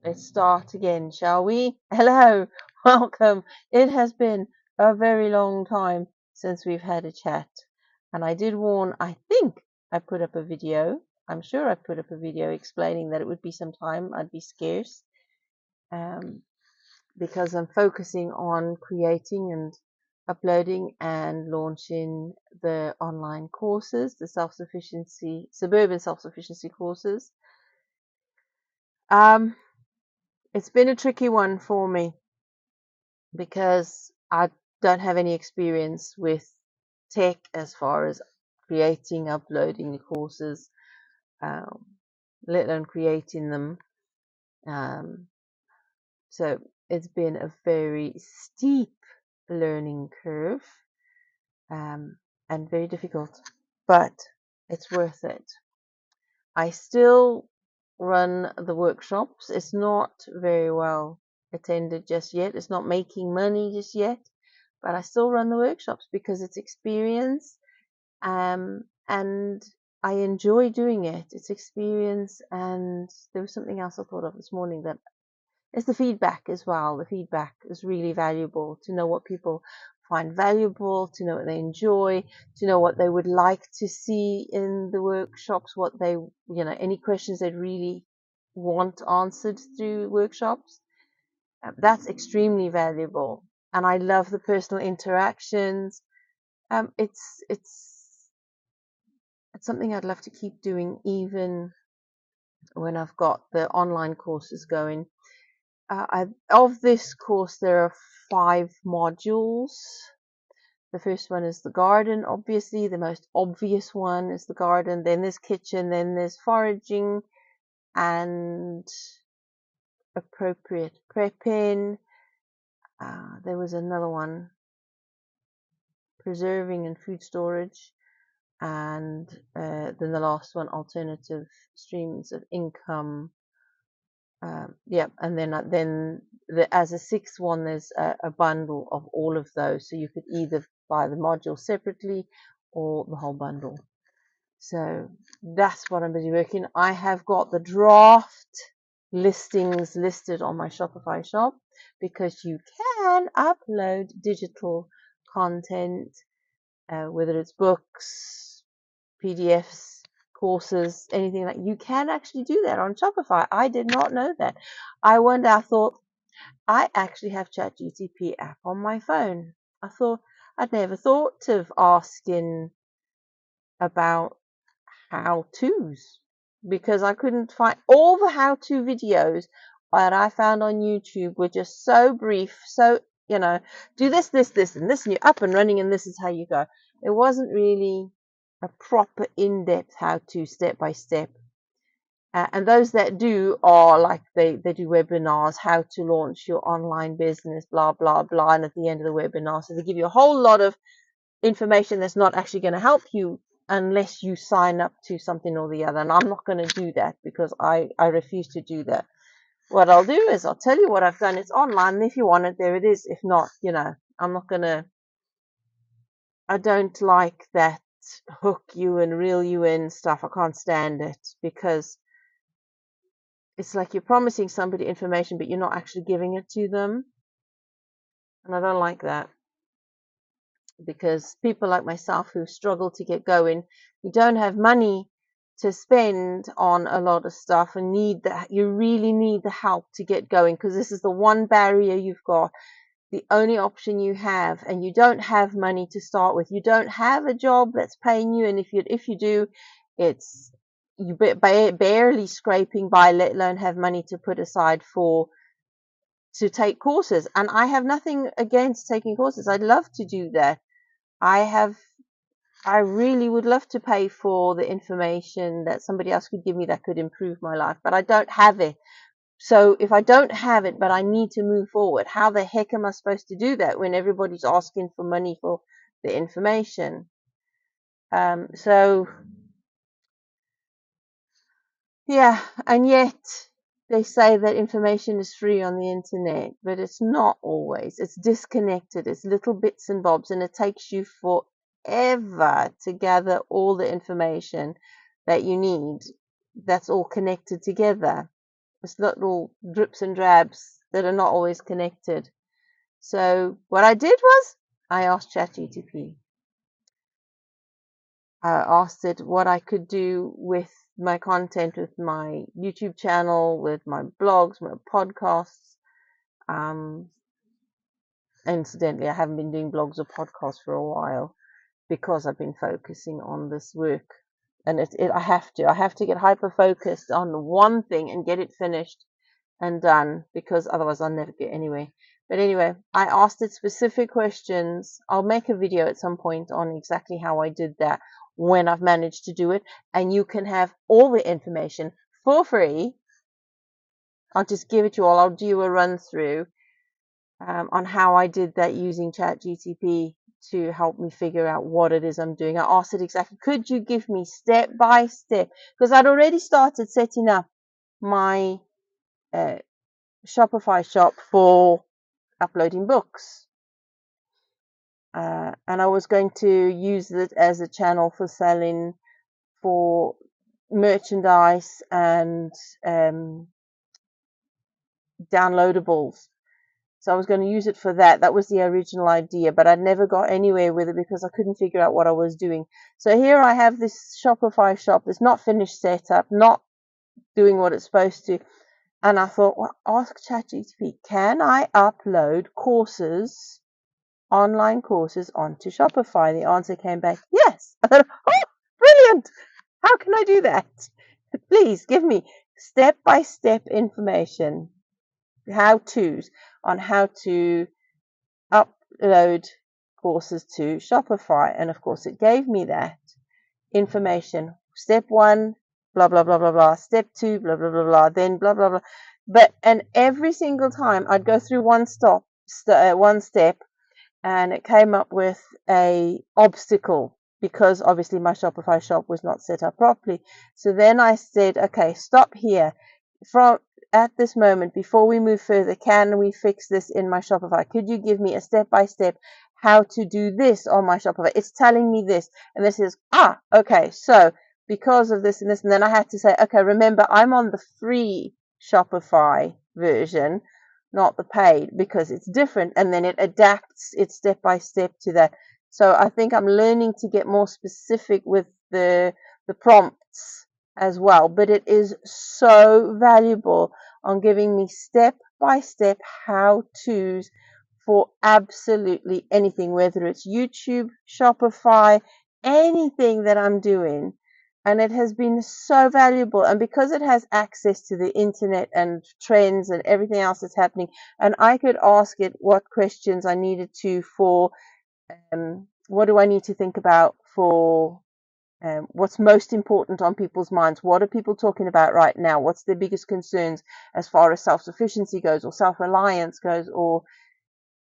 Let's start again, shall we? Hello, welcome. It has been a very long time since we've had a chat. And I did warn, I think I put up a video. I'm sure I put up a video explaining that it would be some time. I'd be scarce because I'm focusing on creating and uploading and launching the online courses, the suburban self-sufficiency courses. It's been a tricky one for me because I don't have any experience with tech as far as creating, uploading the courses, um, let alone creating them. So it's been a very steep learning curve and very difficult, but it's worth it. I still run the workshops. It's not very well attended just yet. It's not making money just yet, but I still run the workshops because it's experience, and I enjoy doing it. It's experience, and there was something else I thought of this morning that is the feedback as well. The feedback is really valuable to know what people find valuable, to know what they enjoy, to know what they would like to see in the workshops, what they, any questions they'd really want answered through workshops. That's extremely valuable. And I love the personal interactions. It's something I'd love to keep doing even when I've got the online courses going. Of this course, there are 5 modules. The first one is the garden, obviously. The most obvious one is the garden. Then there's kitchen. Then there's foraging and appropriate prepping. There was another one, preserving and food storage. And then the last one, alternative streams of income. And then as a 6th one, there's a bundle of all of those. So you could either buy the module separately or the whole bundle. So that's what I'm busy working. I have got the draft listings listed on my Shopify shop because you can upload digital content, whether it's books, PDFs, courses, anything like you can actually do that on Shopify. I did not know that. I thought I actually have ChatGPT app on my phone. I thought I'd never thought of asking about how-tos because I couldn't find all the how-to videos that I found on YouTube were just so brief, so do this, and this, and you're up and running, and this is how you go. It wasn't really a proper in-depth how-to step by step. And those that do are like they do webinars, how to launch your online business, blah, blah, blah. And at the end of the webinar, so they give you a whole lot of information that's not actually going to help you unless you sign up to something or the other. And I'm not going to do that because I refuse to do that. What I'll do is I'll tell you what I've done. It's online. If you want it, there it is. If not, I'm not going to. I don't like that hook you and reel you in stuff. I can't stand it because it's like you're promising somebody information, but you're not actually giving it to them. And I don't like that because people like myself who struggle to get going, you don't have money to spend on a lot of stuff and you really need the help to get going because this is the one barrier you've got, the only option you have, and you don't have money to start with. You don't have a job that's paying you, and if you do, it's you barely scraping by, let alone have money to put aside to take courses. And I have nothing against taking courses. I'd love to do that. I really would love to pay for the information that somebody else could give me that could improve my life, but I don't have it. So if I don't have it, but I need to move forward, how the heck am I supposed to do that when everybody's asking for money for the information? So yeah, and yet they say that information is free on the internet, but it's not always. It's disconnected. It's little bits and bobs, and it takes you forever to gather all the information that you need. That's all connected together. It's little drips and drabs that are not always connected. So what I did was I asked ChatGPT. I asked it what I could do with my content, with my YouTube channel, with my blogs, my podcasts. Incidentally, I haven't been doing blogs or podcasts for a while because I've been focusing on this work. And I have to get hyper focused on one thing and get it finished and done, because otherwise I'll never get anywhere. But anyway, I asked it specific questions. I'll make a video at some point on exactly how I did that when I've managed to do it. And you can have all the information for free. I'll just give it to you all. I'll do a run through on how I did that using ChatGPT to help me figure out what it is I'm doing. I asked it exactly, could you give me step by step? Because I'd already started setting up my Shopify shop for uploading books. And I was going to use it as a channel for selling for merchandise and downloadables. So I was going to use it for that. That was the original idea, but I never got anywhere with it because I couldn't figure out what I was doing. So here I have this Shopify shop that's not finished setup, not doing what it's supposed to. And I thought, well, ask ChatGPT, can I upload courses, online courses onto Shopify? The answer came back, yes. I thought, oh, brilliant. How can I do that? Please give me step-by-step information, how-tos on how to upload courses to Shopify. And of course, it gave me that information. Step 1, blah, blah, blah, blah, blah. Step 2, blah, blah, blah, blah. Then blah, blah, blah. And every single time I'd go through one step, and it came up with a obstacle because obviously my Shopify shop was not set up properly. So then I said, okay, stop here. From at this moment, before we move further, can we fix this in my Shopify? Could you give me a step-by-step how to do this on my Shopify? It's telling me this, and this is, okay, so because of this and this, and then I had to say, okay, remember, I'm on the free Shopify version, not the paid, because it's different, and then it adapts it step by step to that. So I think I'm learning to get more specific with the prompts as well, but it is so valuable on giving me step by step how-tos for absolutely anything, whether it's YouTube, Shopify, anything that I'm doing. And it has been so valuable. And because it has access to the internet and trends and everything else that's happening, and I could ask it what questions I needed to for, what do I need to think about for what's most important on people's minds? What are people talking about right now? What's their biggest concerns as far as self-sufficiency goes, or self-reliance goes, or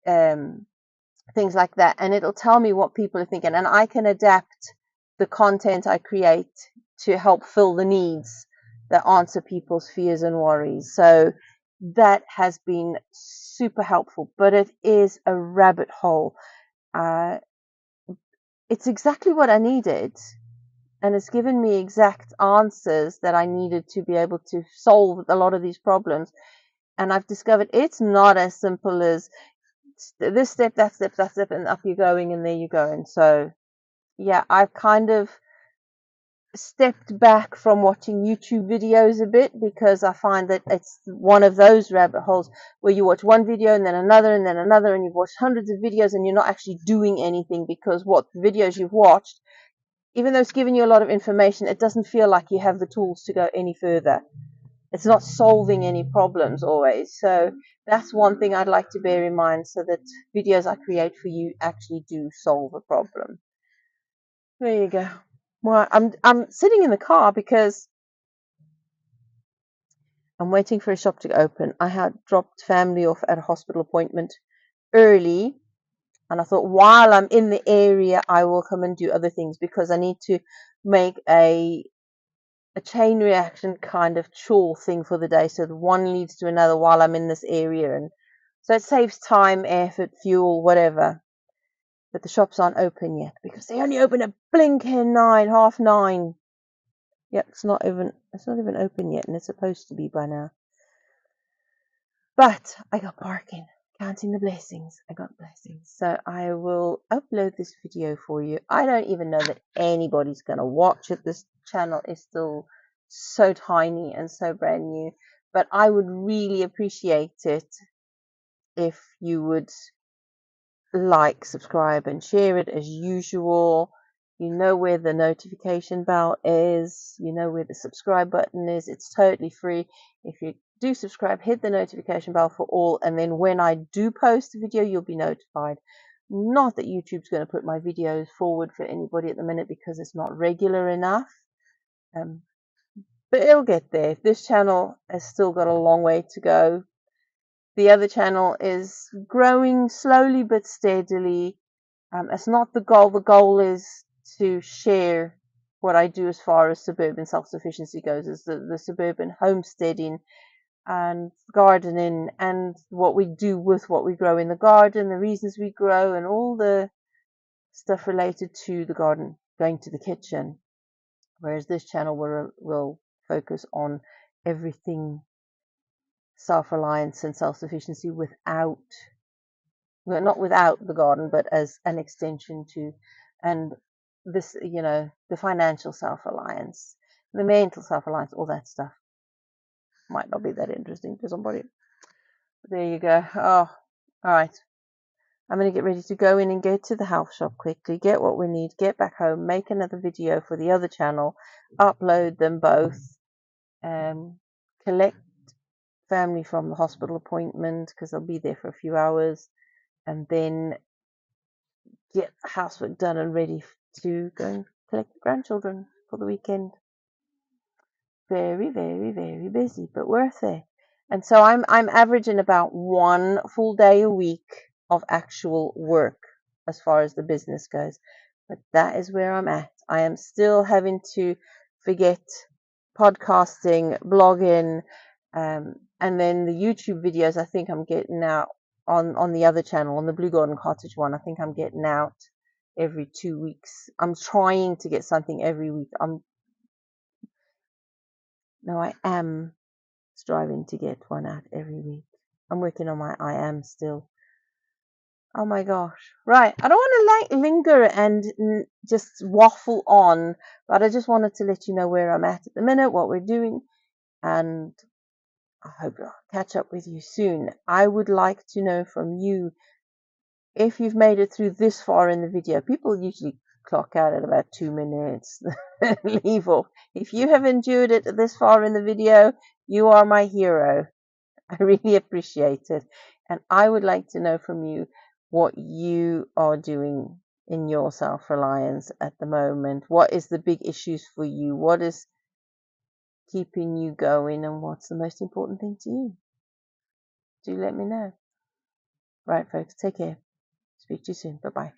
things like that? And it'll tell me what people are thinking, and I can adapt the content I create to help fill the needs that answer people's fears and worries. So that has been super helpful, but it is a rabbit hole. It's exactly what I needed, and it's given me exact answers that I needed to be able to solve a lot of these problems. And I've discovered it's not as simple as this step, that step, that step, and up you're going, and there you go. And so, yeah, I've kind of stepped back from watching YouTube videos a bit, because I find that it's one of those rabbit holes where you watch one video and then another and then another, and you've watched hundreds of videos and you're not actually doing anything, because what videos you've watched, even though it's giving you a lot of information, it doesn't feel like you have the tools to go any further. It's not solving any problems always. So that's one thing I'd like to bear in mind, so that videos I create for you actually do solve a problem. There you go. Well, I'm sitting in the car because I'm waiting for a shop to open. I had dropped family off at a hospital appointment early, and I thought while I'm in the area, I will come and do other things, because I need to make a chain reaction kind of chore thing for the day, so that one leads to another while I'm in this area, and so it saves time, effort, fuel, whatever. But the shops aren't open yet, because they only open at blinking 9:30. Yep, it's not even open yet, and it's supposed to be by now. But I got parking. Counting the blessings. I got blessings. So I will upload this video for you. I don't even know that anybody's going to watch it. This channel is still so tiny and so brand new. But I would really appreciate it if you would like, subscribe, and share it as usual. You know where the notification bell is. You know where the subscribe button is. It's totally free. If you do subscribe, hit the notification bell for all, and then when I do post a video, you'll be notified. Not that YouTube's going to put my videos forward for anybody at the minute because it's not regular enough. But it'll get there. This channel has still got a long way to go. The other channel is growing slowly but steadily. It's not the goal. The goal is to share what I do as far as suburban self-sufficiency goes, is the suburban homesteading and gardening and what we do with what we grow in the garden, the reasons we grow, and all the stuff related to the garden, going to the kitchen. Whereas this channel will focus on everything self-reliance and self-sufficiency without, well, not without the garden, but as an extension to, and this, you know, the financial self-reliance, the mental self-reliance, all that stuff. Might not be that interesting to somebody. But there you go. Oh, all right. I'm going to get ready to go in and go to the health shop quickly, get what we need, get back home, make another video for the other channel, upload them both, collect family from the hospital appointment because I'll be there for a few hours, and then get housework done and ready to go and collect the grandchildren for the weekend. Very, very, very busy, but worth it. And so I'm averaging about 1 full day a week of actual work as far as the business goes. But that is where I'm at. I am still having to forget podcasting, blogging, and then the YouTube videos. I think I'm getting out on the other channel, on the Blue Garden Cottage one. I think I'm getting out every 2 weeks. I'm trying to get something every week. I am striving to get one out every week. I'm working on my I am still. Oh my gosh. Right. I don't want to linger and just waffle on, but I just wanted to let you know where I'm at the minute, what we're doing, and I hope I'll catch up with you soon. I would like to know from you if you've made it through this far in the video. People usually clock out at about 2 minutes and leave off. If you have endured it this far in the video, you are my hero. I really appreciate it. And I would like to know from you what you are doing in your self-reliance at the moment. What is the big issues for you? What is keeping you going, and what's the most important thing to you? Do let me know. Right, folks, take care. Speak to you soon. Bye-bye.